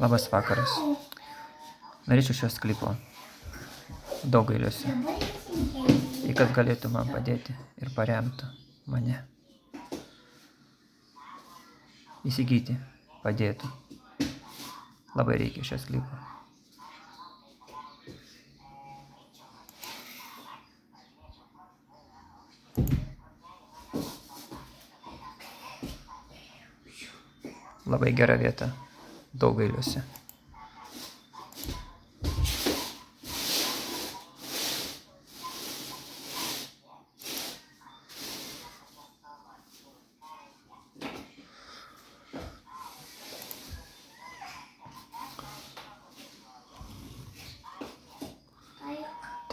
Labas vakaras. Norėčiau šio sklypo. Daug gailiuosi. Jei kas galėtų man padėti ir paremtų mane. Įsigyti padėtų. Labai reikia šio sklypo. Labai gera vieta. Daug gailiuosi.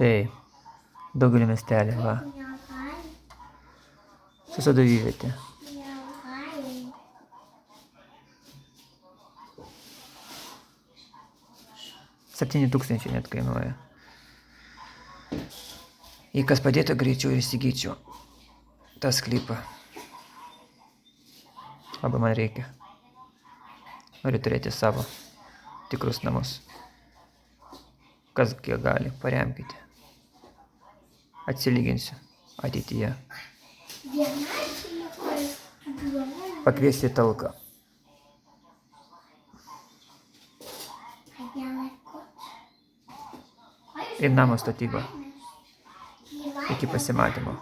Tai Daugelio miestelė, va. Su sadovyvietė. 7 000 net kainuoja. Jei kas padėtų, greičiau ir įsigyčiau tą sklypą. Labai man reikia. Noriu turėti savo tikrus namus. Kas kiek gali, paremkite. Atsilyginsiu ateityje. Pakviesti talką. Ir namo statybą. Iki pasimatymo.